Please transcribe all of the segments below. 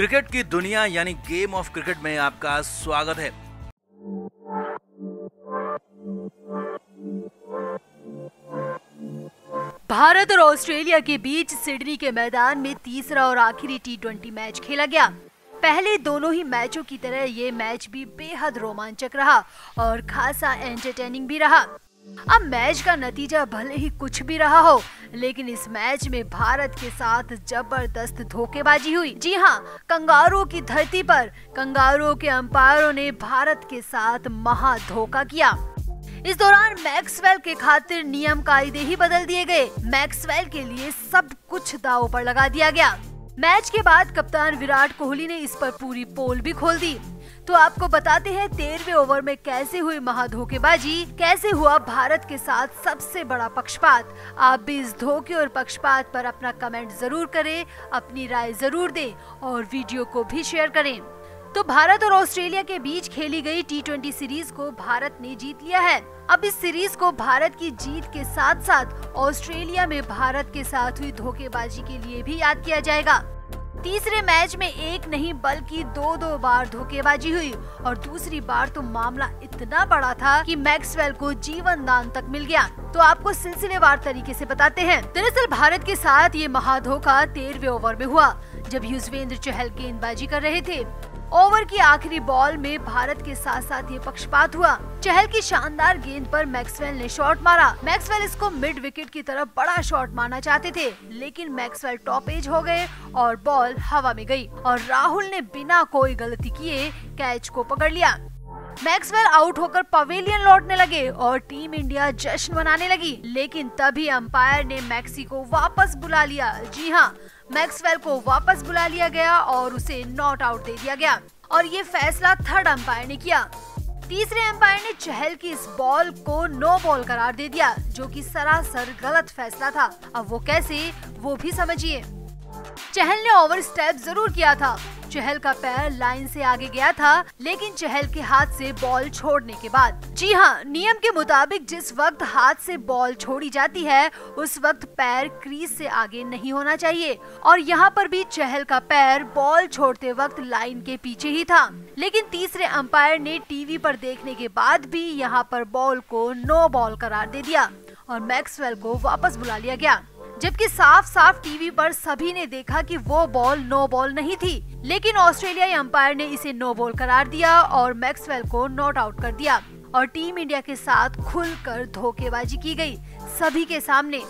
Cricket की दुनिया यानी गेम ऑफ क्रिकेट में आपका स्वागत है। भारत और ऑस्ट्रेलिया के बीच सिडनी के मैदान में तीसरा और आखिरी T20 मैच खेला गया। पहले दोनों ही मैचों की तरह ये मैच भी बेहद रोमांचक रहा और खासा एंटरटेनिंग भी रहा। अब मैच का नतीजा भले ही कुछ भी रहा हो, लेकिन इस मैच में भारत के साथ जबरदस्त धोखेबाजी हुई। जी हाँ, कंगारुओं की धरती पर कंगारुओं के अंपायरों ने भारत के साथ महा धोखा किया। इस दौरान मैक्सवेल के खातिर नियम कायदे ही बदल दिए गए। मैक्सवेल के लिए सब कुछ दांव पर लगा दिया गया। मैच के बाद कप्तान विराट कोहली ने इस पर पूरी पोल भी खोल दी। तो आपको बताते हैं 13वें ओवर में कैसे हुई महाधोखेबाजी, कैसे हुआ भारत के साथ सबसे बड़ा पक्षपात। आप भी इस धोखे और पक्षपात पर अपना कमेंट जरूर करें, अपनी राय जरूर दें और वीडियो को भी शेयर करें। तो भारत और ऑस्ट्रेलिया के बीच खेली गई T20 सीरीज को भारत ने जीत लिया है। अब इस सीरीज को भारत की जीत के साथ साथ ऑस्ट्रेलिया में भारत के साथ हुई धोखेबाजी के लिए भी याद किया जाएगा। तीसरे मैच में एक नहीं बल्कि दो बार धोखेबाजी हुई और दूसरी बार तो मामला इतना बड़ा था कि मैक्सवेल को जीवन दान तक मिल गया। तो आपको सिलसिलेवार तरीके से बताते हैं। दरअसल भारत के साथ ये महाधोखा 13वें ओवर में हुआ, जब युजवेंद्र चहल गेंदबाजी कर रहे थे। ओवर की आखिरी बॉल में भारत के साथ साथ ये पक्षपात हुआ। चहल की शानदार गेंद पर मैक्सवेल ने शॉट मारा। मैक्सवेल इसको मिड विकेट की तरफ बड़ा शॉट मारना चाहते थे, लेकिन मैक्सवेल टॉप एज हो गए और बॉल हवा में गई और राहुल ने बिना कोई गलती किए कैच को पकड़ लिया। मैक्सवेल आउट होकर पवेलियन लौटने लगे और टीम इंडिया जश्न मनाने लगी, लेकिन तभी अंपायर ने मैक्सी को वापस बुला लिया। जी हाँ, मैक्सवेल को वापस बुला लिया गया और उसे नॉट आउट दे दिया गया और ये फैसला थर्ड अंपायर ने किया। तीसरे अंपायर ने चहल की इस बॉल को नो बॉल करार दे दिया, जो कि सरासर गलत फैसला था। अब वो कैसे, वो भी समझिए। चहल ने ओवर स्टेप जरूर किया था। चहल का पैर लाइन से आगे गया था, लेकिन चहल के हाथ से बॉल छोड़ने के बाद। जी हाँ, नियम के मुताबिक जिस वक्त हाथ से बॉल छोड़ी जाती है उस वक्त पैर क्रीज से आगे नहीं होना चाहिए और यहाँ पर भी चहल का पैर बॉल छोड़ते वक्त लाइन के पीछे ही था। लेकिन तीसरे अंपायर ने टीवी पर देखने के बाद भी यहाँ पर बॉल को नो बॉल करार दे दिया और मैक्सवेल को वापस बुला लिया गया, जबकि साफ साफ टीवी पर सभी ने देखा कि वो बॉल नो बॉल नहीं थी। लेकिन ऑस्ट्रेलियाई अंपायर ने इसे नो बॉल करार दिया और मैक्सवेल को नॉट आउट कर दिया और टीम इंडिया के साथ खुलकर धोखेबाजी की गई सभी के सामने।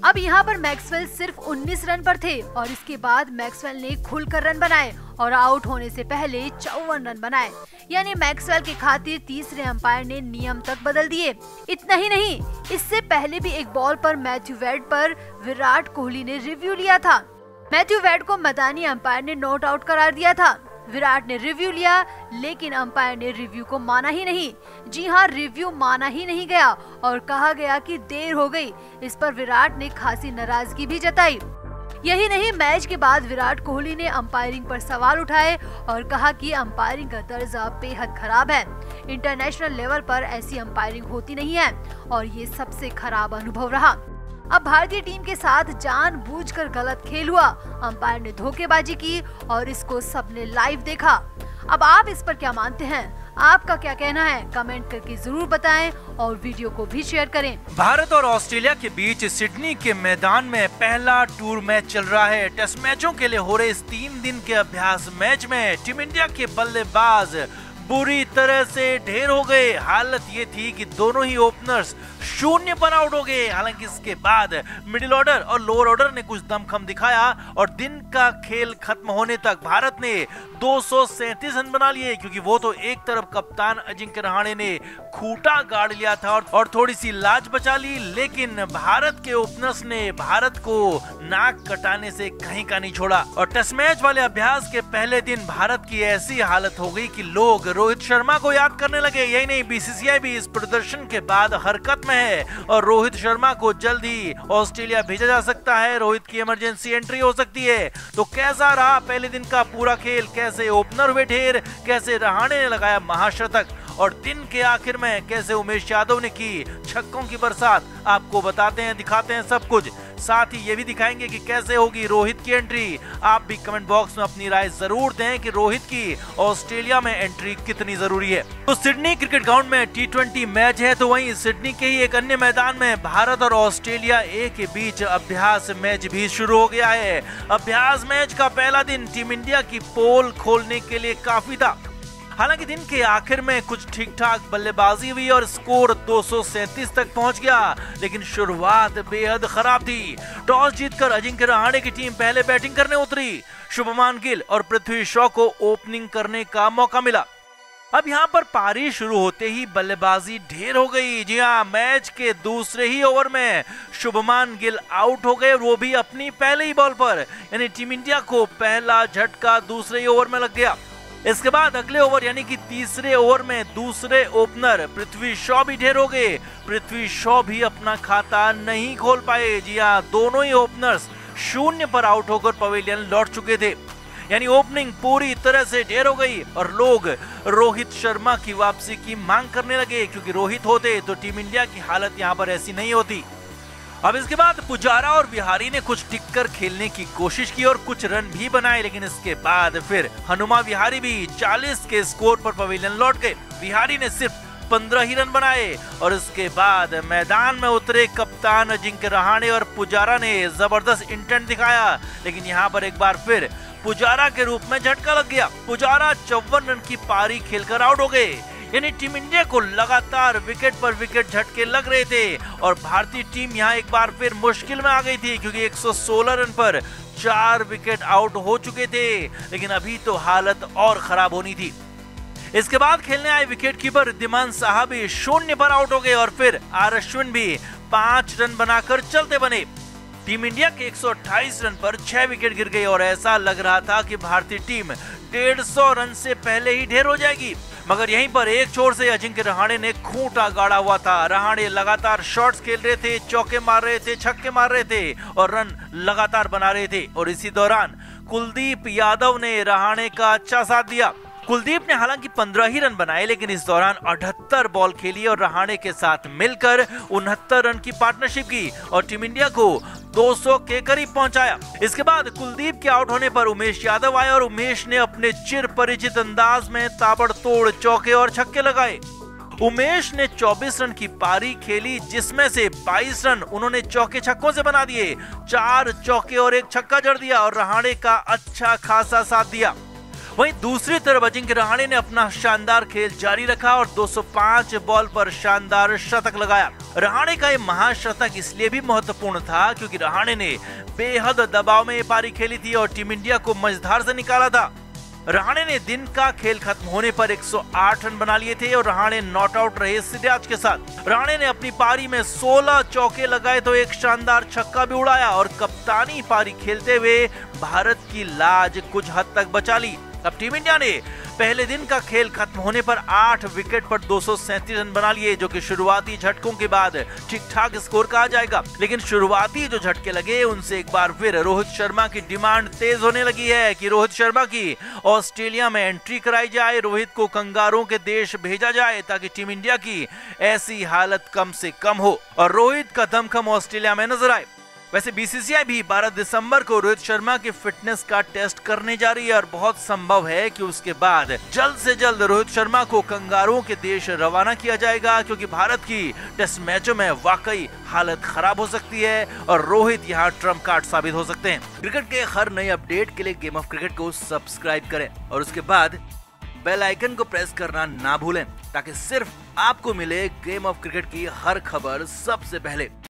अब यहाँ पर मैक्सवेल सिर्फ 19 रन पर थे और इसके बाद मैक्सवेल ने खुलकर रन बनाए और आउट होने से पहले 54 रन बनाए। यानी मैक्सवेल के खातिर तीसरे अंपायर ने नियम तक बदल दिए। इतना ही नहीं, इससे पहले भी एक बॉल पर मैथ्यू वेड पर विराट कोहली ने रिव्यू लिया था। मैथ्यू वेड को मैदानी अंपायर ने नॉट आउट करार दिया था। विराट ने रिव्यू लिया, लेकिन अंपायर ने रिव्यू को माना ही नहीं। जी हाँ, रिव्यू माना ही नहीं गया और कहा गया कि देर हो गई। इस पर विराट ने खासी नाराजगी भी जताई। यही नहीं, मैच के बाद विराट कोहली ने अंपायरिंग पर सवाल उठाए और कहा कि अंपायरिंग का दर्जा बेहद खराब है। इंटरनेशनल लेवल पर ऐसी अंपायरिंग होती नहीं है और ये सबसे खराब अनुभव रहा। अब भारतीय टीम के साथ जानबूझकर गलत खेल हुआ। अंपायर ने धोखेबाजी की और इसको सबने लाइव देखा। अब आप इस पर क्या मानते हैं? आपका क्या कहना है? कमेंट करके जरूर बताएं और वीडियो को भी शेयर करें। भारत और ऑस्ट्रेलिया के बीच सिडनी के मैदान में पहला टूर मैच चल रहा है। टेस्ट मैचों के लिए हो रहे इस 3 दिन के अभ्यास मैच में टीम इंडिया के बल्लेबाज बुरी तरह से ढेर हो गए। हालत ये थी कि दोनों ही ओपनर्स 0 पर आउट हो गए। हालांकि इसके बाद मिडिल ऑर्डर और लोअर ऑर्डर ने कुछ दमखम दिखाया और दिन का खेल खत्म होने तक भारत ने 237 रन बना लिए, क्योंकि वो तो एक तरफ कप्तान अजिंक्य रहाणे ने खूंटा गाड़ लिया था और थोड़ी सी लाज बचा ली, लेकिन भारत के ओपनर्स ने भारत को नाक कटाने से कहीं का नहीं छोड़ा। और टेस्ट मैच वाले अभ्यास के पहले दिन भारत की ऐसी हालत हो गई कि लोग रोहित शर्मा को याद करने लगे। यही नहीं, बीसीसीआई भी इस प्रदर्शन के बाद हरकत में है और रोहित शर्मा को जल्द ही ऑस्ट्रेलिया भेजा जा सकता है। रोहित की इमरजेंसी एंट्री हो सकती है। तो कैसा रहा पहले दिन का पूरा खेल? कैसे ओपनर हुए ढेर, कैसे रहाणे ने लगाया महाशतक और दिन के आखिर में कैसे उमेश यादव ने की छक्कों की बरसात, आपको बताते हैं, दिखाते हैं सब कुछ। साथ ही ये भी दिखाएंगे कि कैसे होगी रोहित की एंट्री। आप भी कमेंट बॉक्स में अपनी राय जरूर दें कि रोहित की ऑस्ट्रेलिया में एंट्री कितनी जरूरी है। तो सिडनी क्रिकेट ग्राउंड में T20 मैच है, तो वहीं सिडनी के ही एक अन्य मैदान में भारत और ऑस्ट्रेलिया ए के बीच अभ्यास मैच भी शुरू हो गया है। अभ्यास मैच का पहला दिन टीम इंडिया की पोल खोलने के लिए काफी था। हालांकि दिन के आखिर में कुछ ठीक ठाक बल्लेबाजी हुई और स्कोर 237 तक पहुंच गया, लेकिन शुरुआत बेहद खराब थी। टॉस जीतकर अजिंक्य रहाणे की टीम पहले बैटिंग करने उतरी। शुभमान गिल और पृथ्वी शॉ को ओपनिंग करने का मौका मिला। अब यहां पर पारी शुरू होते ही बल्लेबाजी ढेर हो गई। जी हां, मैच के दूसरे ही ओवर में शुभमान गिल आउट हो गए, वो भी अपनी पहले ही बॉल पर। यानी टीम इंडिया को पहला झटका दूसरे ही ओवर में लग गया। इसके बाद अगले ओवर यानी कि तीसरे ओवर में दूसरे ओपनर पृथ्वी शॉ भी ढेर हो गए। पृथ्वी शॉ भी अपना खाता नहीं खोल पाए। जी हां, दोनों ही ओपनर्स शून्य पर आउट होकर पवेलियन लौट चुके थे। यानी ओपनिंग पूरी तरह से ढेर हो गई और लोग रोहित शर्मा की वापसी की मांग करने लगे, क्योंकि रोहित होते तो टीम इंडिया की हालत यहां पर ऐसी नहीं होती। अब इसके बाद पुजारा और विहारी ने कुछ टिककर खेलने की कोशिश की और कुछ रन भी बनाए, लेकिन इसके बाद फिर हनुमा विहारी भी 40 के स्कोर पर पवेलियन लौट गए। विहारी ने सिर्फ 15 ही रन बनाए और इसके बाद मैदान में उतरे कप्तान अजिंक्य रहाणे और पुजारा ने जबरदस्त इंटेंट दिखाया, लेकिन यहाँ पर एक बार फिर पुजारा के रूप में झटका लग गया। पुजारा 54 रन की पारी खेलकर आउट हो गए। यानी टीम इंडिया को लगातार विकेट पर विकेट झटके लग रहे थे और भारतीय टीम यहां एक बार फिर मुश्किल में आ गई थी, क्योंकि 116 रन पर 4 विकेट आउट हो चुके थे, लेकिन अभी तो हालत और खराब होनी थी। इसके बाद खेलने आए विकेटकीपर रिद्धिमान साहा भी शून्य पर आउट हो गए और फिर आर अश्विन भी 5 रन बनाकर चलते बने। टीम इंडिया के 128 रन पर 6 विकेट गिर गए और ऐसा लग रहा था कि भारतीय टीम 150 रन से पहले ही ढेर हो जाएगी। मगर यहीं पर एक छोर से अजिंक्य रहाणे ने खूंटा गाड़ा हुआ था। रहाणे लगातार शॉट्स खेल रहे थे, चौके मार रहे थे, छक्के मार रहे थे और रन लगातार बना रहे थे। और इसी दौरान कुलदीप यादव ने रहाणे का अच्छा साथ दिया। कुलदीप ने हालांकि 15 ही रन बनाए, लेकिन इस दौरान 78 बॉल खेली और रहाणे के साथ मिलकर 69 रन की पार्टनरशिप की और टीम इंडिया को 200 के करीब पहुंचाया। इसके बाद कुलदीप के आउट होने पर उमेश यादव आए और उमेश ने अपने चिर परिचित अंदाज में ताबड़तोड़ चौके और छक्के लगाए। उमेश ने 24 रन की पारी खेली, जिसमें से 22 रन उन्होंने चौके छक्कों से बना दिए। 4 चौके और 1 छक्का जड़ दिया और रहाणे का अच्छा खासा साथ दिया। वहीं दूसरी तरफ अजिंक्य रहाणे ने अपना शानदार खेल जारी रखा और 205 बॉल पर शानदार शतक लगाया। रहाणे का ये महाशतक इसलिए भी महत्वपूर्ण था क्योंकि रहाणे ने बेहद दबाव में ये पारी खेली थी और टीम इंडिया को मझधार से निकाला था। रहाणे ने दिन का खेल खत्म होने पर 108 रन बना लिए थे और रहाणे नॉट आउट रहे सिराज के साथ। रहाणे ने अपनी पारी में 16 चौके लगाए तो एक शानदार छक्का भी उड़ाया और कप्तानी पारी खेलते हुए भारत की लाज कुछ हद तक बचा ली। अब टीम इंडिया ने पहले दिन का खेल खत्म होने पर 8 विकेट पर 237 रन बना लिए, जो कि शुरुआती झटकों के बाद ठीक ठाक स्कोर कहा जाएगा। लेकिन शुरुआती जो झटके लगे उनसे एक बार फिर रोहित शर्मा की डिमांड तेज होने लगी है कि रोहित शर्मा की ऑस्ट्रेलिया में एंट्री कराई जाए, रोहित को कंगारों के देश भेजा जाए ताकि टीम इंडिया की ऐसी हालत कम से कम हो और रोहित का दमखम ऑस्ट्रेलिया में नजर आए। वैसे बीसीसीआई भी 12 दिसंबर को रोहित शर्मा की फिटनेस का टेस्ट करने जा रही है और बहुत संभव है कि उसके बाद जल्द से जल्द रोहित शर्मा को कंगारुओं के देश रवाना किया जाएगा, क्योंकि भारत की टेस्ट मैचों में वाकई हालत खराब हो सकती है और रोहित यहाँ ट्रम्प कार्ड साबित हो सकते हैं। क्रिकेट के हर नए अपडेट के लिए गेम ऑफ क्रिकेट को सब्सक्राइब करें और उसके बाद बेल आइकन को प्रेस करना ना भूलें, ताकि सिर्फ आपको मिले गेम ऑफ क्रिकेट की हर खबर सबसे पहले।